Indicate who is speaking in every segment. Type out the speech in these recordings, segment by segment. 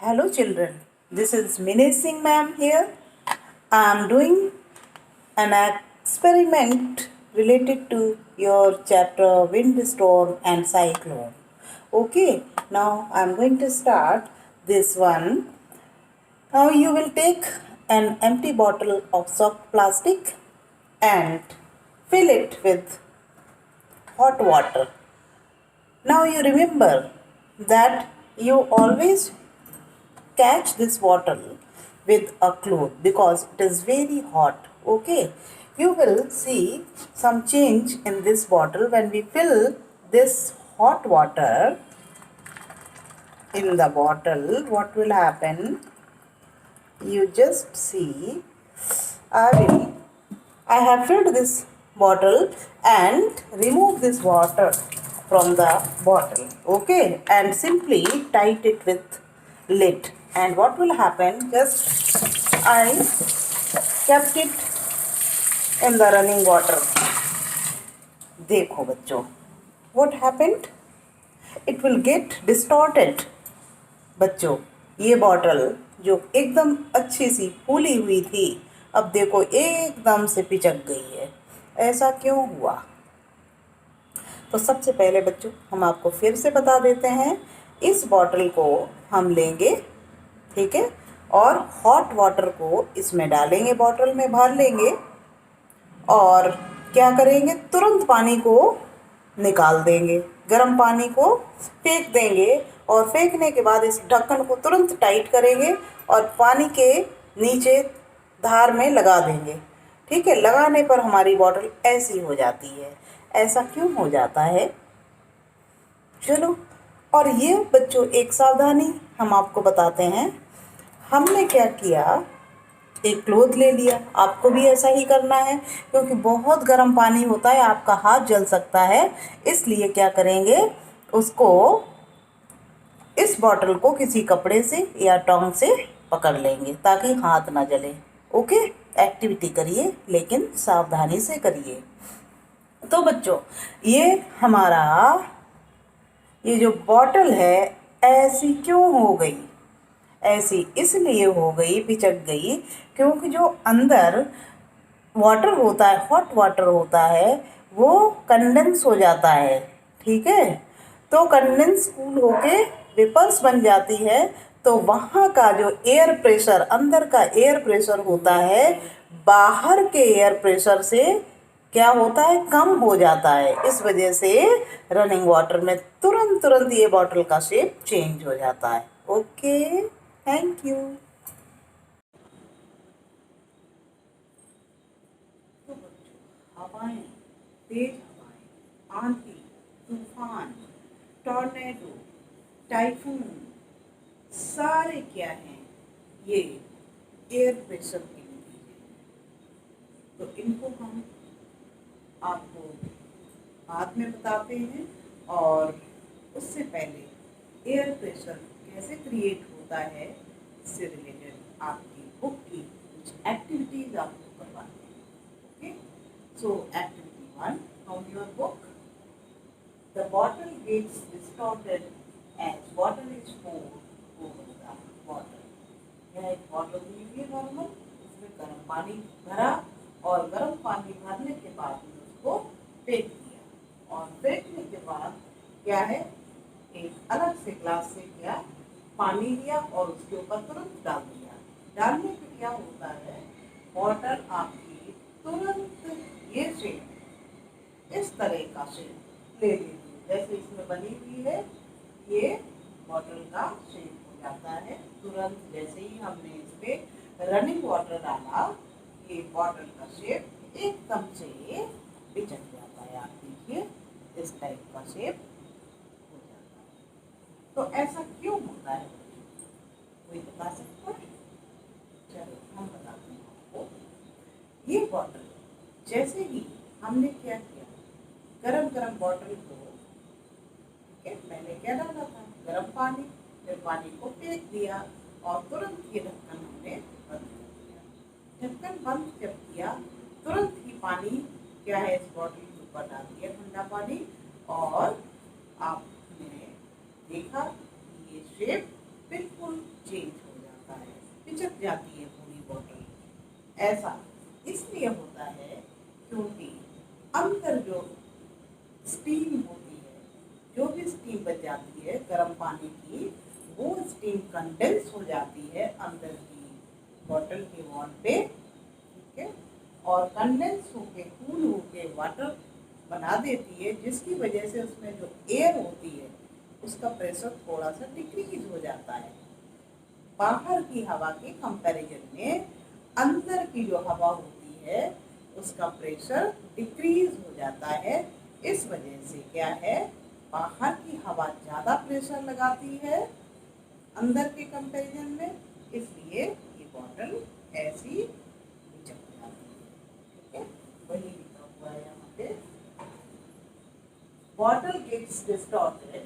Speaker 1: Hello children, this is Minesh Singh ma'am here. I am doing an experiment related to your chapter Windstorm and Cyclone. Okay, now I am going to start this one. Now you will take an empty bottle of soft plastic and fill it with hot water. Now you remember that you always catch this bottle with a cloth because it is very hot. Okay, you will see some change in this bottle when we fill this hot water in the bottle. What will happen? You just see. I have filled this bottle and remove this water from the bottle. Okay, and simply tight it with lid. And what will happen? Just I kept it in the running water. देखो बच्चों, what happened? It will get distorted. बच्चों, ये bottle जो एकदम अच्छी सी फूली हुई थी, अब देखो एकदम से पिचक गई है. ऐसा क्यों हुआ? तो सबसे पहले बच्चों हम आपको फिर से बता देते हैं. इस बॉटल को हम लेंगे, ठीक है, और हॉट वाटर को इसमें डालेंगे, बॉटल में भर लेंगे और क्या करेंगे? तुरंत पानी को निकाल देंगे, गर्म पानी को फेंक देंगे और फेंकने के बाद इस ढक्कन को तुरंत टाइट करेंगे और पानी के नीचे धार में लगा देंगे. ठीक है, लगाने पर हमारी बॉटल ऐसी हो जाती है. ऐसा क्यों हो जाता है? चलो, और ये बच्चों एक सावधानी हम आपको बताते हैं. हमने क्या किया, एक क्लोथ ले लिया. आपको भी ऐसा ही करना है क्योंकि बहुत गर्म पानी होता है, आपका हाथ जल सकता है. इसलिए क्या करेंगे, उसको इस बॉटल को किसी कपड़े से या टोंग से पकड़ लेंगे ताकि हाथ ना जले. ओके, एक्टिविटी करिए लेकिन सावधानी से करिए. तो बच्चों ये जो बॉटल है ऐसी क्यों हो गई? ऐसी इसलिए हो गई, पिचक गई, क्योंकि जो अंदर वाटर होता है, हॉट वाटर होता है, वो कंडेंस हो जाता है. ठीक है, तो कंडेंस कूल होके वेपर्स बन जाती है. तो वहाँ का जो एयर प्रेशर, अंदर का एयर प्रेशर होता है, बाहर के एयर प्रेशर से क्या होता है? कम हो जाता है. इस वजह से रनिंग वाटर में तुरंत ये बॉटल का शेप चेंज हो जाता है. Okay, thank you. तो बच्चों, हवाएं, तेज हवाएं, आंधी, तूफान, टॉर्नेडो, टाइफून, सारे क्या हैं? ये एयर प्रेशर के लिए हैं. तो इनको हम आपको बाद में बताते हैं. और उससे पहले एयर प्रेशर कैसे क्रिएट होता है, इससे रिलेटेड आपकी बुक की कुछ एक्टिविटीज आपको करवाते हैं. Okay, so activity 1 from your book. The bottle gets distorted as water is poured over the water. यह एक बॉटल ली हुई है नॉर्मल, उसमें गर्म पानी भरा और गर्म पानी भरने के बाद उसको फेंक दिया और फेंकने के बाद क्या है, एक अलग से ग्लास से क्या पानी लिया और उसके ऊपर तुरंत डाल दिया. डालने पे क्या होता है, वाटर आपकी तुरंत ये शेप, इस तरह का शेप ले लेती है जैसे इसमें बनी हुई है. ये बॉटल का शेप हो जाता है तुरंत. जैसे ही हमने इस पे रनिंग वाटर डाला, ये बॉटल का शेप एकदम से पिचक जाता है. आप देखिए, इस टाइप का शेप हो जाता है. तो ऐसा क्यों होता है? कोई बता सकता है? चलो हम बताते हैं आपको. ये बॉटल जैसे ही हमने क्या किया, गरम बॉटल को, ठीक है, पहले क्या डाला था? गरम पानी, फिर पानी को फेंक दिया और तुरंत ये ढक्कन हमने बंद कर दिया. ढक्कन बंद जब किया, तुरंत ही पानी क्या है, इस बॉटल के ऊपर डाल दिया, ठंडा पानी, और आपने देखा ये शेप बिल्कुल चेंज हो जाता है, पिचक जाती है पूरी बॉटल। ऐसा इसलिए होता है क्योंकि अंदर जो स्टीम होती है, जो भी स्टीम बच जाती है गर्म पानी की, वो स्टीम कंडेंस हो जाती है अंदर की बॉटल के वॉल पे, ठीक है, और कंडेंस होके कूल होके वाटर बना देती है, जिसकी वजह से उसमें जो एयर होती है उसका प्रेशर थोड़ा सा डिक्रीज हो जाता है। बाहर की हवा के कंपैरिजन में अंदर की जो हवा होती है उसका प्रेशर डिक्रीज हो जाता है। इस वजह से क्या है, बाहर की हवा ज़्यादा प्रेशर लगाती है अंदर के कंपैरिजन में, इसलिए ये बॉटल ऐसी बिचक जाती है, ठीक है। वही लिखा हुआ है यहाँ पे, bottle gets distorted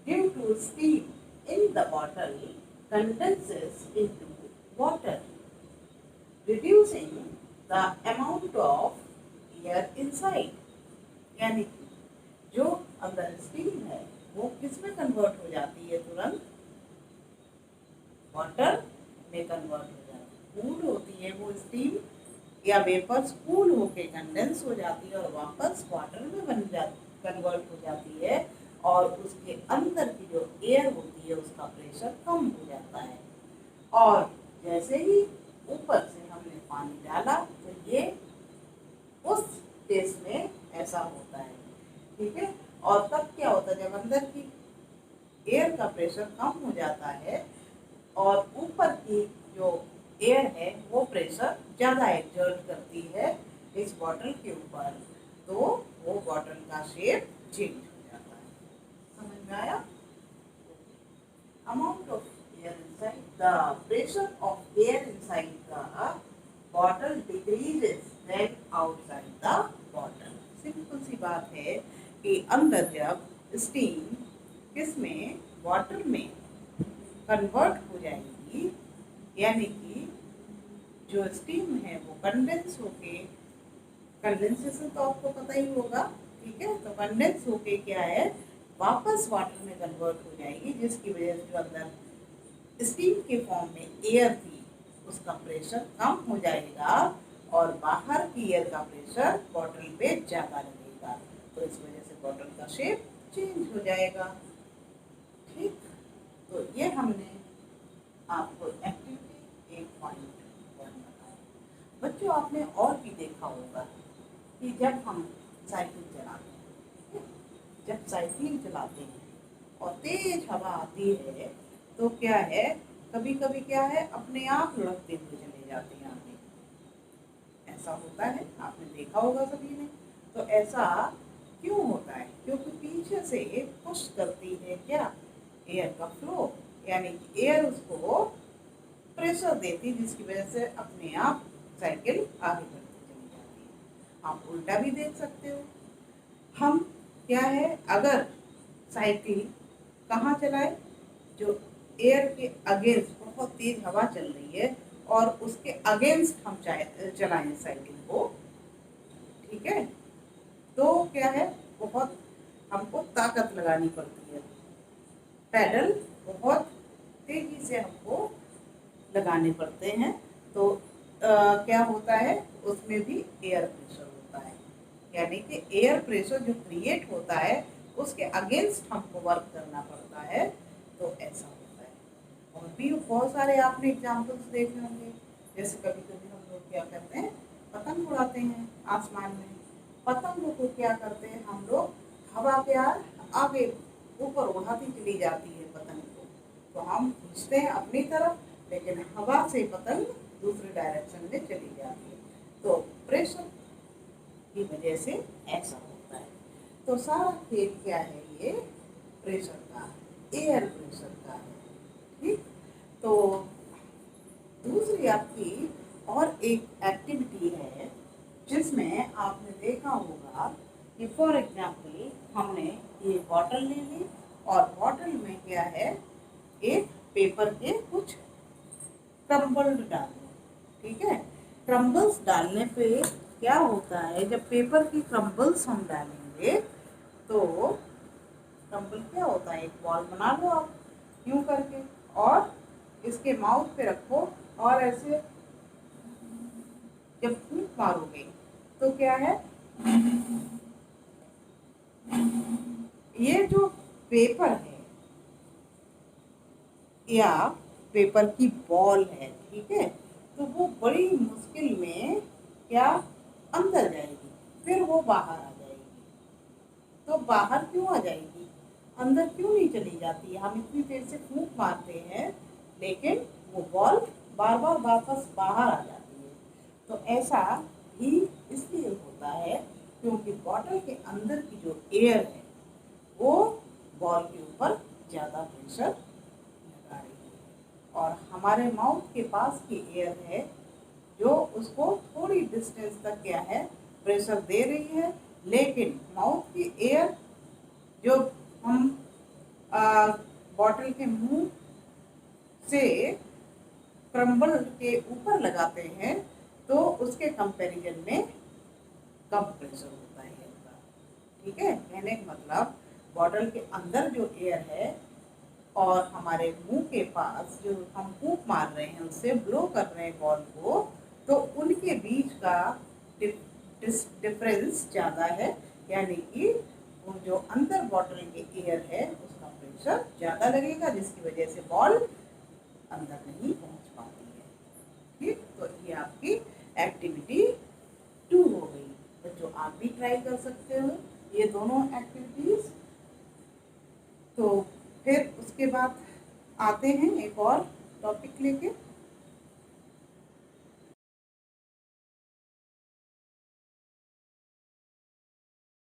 Speaker 1: due to steam in the bottle condenses into water, reducing the amount of air inside। यानी कि जो अंदर स्टीम है वो किस में कन्वर्ट हो जाती है, तुरंत वाटर में कन्वर्ट हो जाती है। कूल होती है वो स्टीम या वेपर्स, कूल होके कंडेंस हो जाती है और वापस वाटर में कन्वर्ट हो जाती है, और उसके अंदर की जो एयर होती है उसका प्रेशर कम हो जाता है। और जैसे ही ऊपर से हमने पानी डाला तो ये उस केस में ऐसा होता है, ठीक है। और तब क्या होता है, जब अंदर की एयर का प्रेशर कम हो जाता है और ऊपर की जो एयर है वो प्रेशर ज़्यादा एक्सर्ट करती है इस बॉटल के ऊपर, तो वो बॉटल का शेप चेंज हो जाता है। समझ में आया? Amount of air inside, the pressure of air inside the bottle decreases then outside the bottle. Simple सी बात है कि अंदर जब स्टीम किसमें, वाटर में कन्वर्ट हो जाएगी, यानी कि जो स्टीम है वो कंडेंस होके, कंडेंसेशन तो आपको पता ही होगा, ठीक है। तो कंडेंस होके क्या है, वापस वाटर में कन्वर्ट हो जाएगी, जिसकी वजह से जो अंदर स्टीम के फॉर्म में एयर थी उसका प्रेशर कम हो जाएगा और बाहर की एयर का प्रेशर बॉटल पे ज़्यादा लगेगा, तो इस वजह से बॉटल का शेप चेंज हो जाएगा, ठीक। तो ये हमने आपको एक्टिविटी 8.1 बताया। बच्चों, आपने और भी देखा होगा कि जब हम साइकिल चलाते हैं, ठीक है, जब साइकिल चलाते हैं और तेज हवा आती है तो क्या है, कभी कभी क्या है, अपने आप लुढ़कते हुए चले जाते हैं आगे, ऐसा होता है, आपने देखा होगा सभी ने। तो ऐसा क्यों होता है, क्योंकि पीछे से पुश करती है क्या, एयर का फ्लो, यानी एयर उसको प्रेशर देती, जिसकी वजह से अपने आप साइकिल आगे बढ़ती चली जाती है। आप उल्टा भी देख सकते हो, हम क्या है, अगर साइकिल कहाँ चलाए, जो एयर के अगेंस्ट बहुत तेज हवा चल रही है और उसके अगेंस्ट हम चलाएं साइकिल को, ठीक है, तो क्या है, बहुत हमको ताकत लगानी पड़ती है, पैडल बहुत तेजी से हमको लगाने पड़ते हैं, तो क्या होता है, उसमें भी एयर प्रेशर होता है, यानी कि एयर प्रेशर जो क्रिएट होता है उसके अगेंस्ट हमको वर्क करना पड़ता है, तो ऐसा होता है। और भी बहुत सारे आपने एग्जाम्पल्स देखे होंगे, जैसे कभी कभी हम लोग क्या करते हैं, पतंग उड़ाते हैं आसमान में, पतंग को क्या करते हैं हम लोग, हवा के आगे ऊपर उड़ाती चली जाती है पतंग को, तो हम खींचते हैं अपनी तरफ, लेकिन हवा से पतंग दूसरे डायरेक्शन में चली जाती है, तो प्रेशर की वजह से ऐसा होता है। तो सारा खेल क्या है, ये प्रेशर का, एयर प्रेशर का है, ठीक। तो दूसरी आपकी और एक एक्टिविटी है जिसमें आपने देखा होगा कि फॉर एग्जाम्पल हमने ये बॉटल ले ली और बॉटल में क्या है, एक पेपर के कुछ क्रम्बल्ड डालने, ठीक है। क्रम्बल्स डालने पे क्या होता है, जब पेपर की क्रम्बल्स हम डालेंगे तो क्रम्बल क्या होता है, एक बॉल बना लो आप यूं करके, और इसके माउथ पे रखो और ऐसे जब फूंक मारोगे तो क्या है, ये जो पेपर है या पेपर की बॉल है, ठीक है, तो वो बड़ी मुश्किल में क्या अंदर जाएगी, फिर वो बाहर आ जाएगी। तो बाहर क्यों आ जाएगी, अंदर क्यों नहीं चली जाती? हम इतनी देर से फूंक मारते हैं लेकिन वो बॉल बार बार वापस बाहर आ जाती है। तो ऐसा भी इसलिए होता है क्योंकि बॉटल के अंदर की जो एयर है वो बॉल के ऊपर ज़्यादा प्रेशर लगा रही है और हमारे माउथ के पास की एयर है जो उसको थोड़ी डिस्टेंस तक क्या है, प्रेशर दे रही है। लेकिन माउथ की एयर जो हम बॉटल के मुंह से क्रम्बल के ऊपर लगाते हैं तो उसके कंपैरिजन में कम प्रेशर होता है इसका, ठीक है। कहने का मतलब बॉटल के अंदर जो एयर है और हमारे मुंह के पास जो हम फूंक मार रहे हैं, उससे ब्लो कर रहे हैं बॉल को, तो उनके बीच का डिफरेंस ज़्यादा है, यानी कि वो जो अंदर बॉटल के एयर है उसका प्रेशर ज़्यादा लगेगा, जिसकी वजह से बॉल अंदर नहीं पहुंच पाती है। ठीक, तो ये आपकी एक्टिविटी 2 हो गई। बच्चों आप भी ट्राई कर सकते हो ये दोनों एक्टिविटीज। तो फिर उसके बाद आते हैं एक और टॉपिक लेके।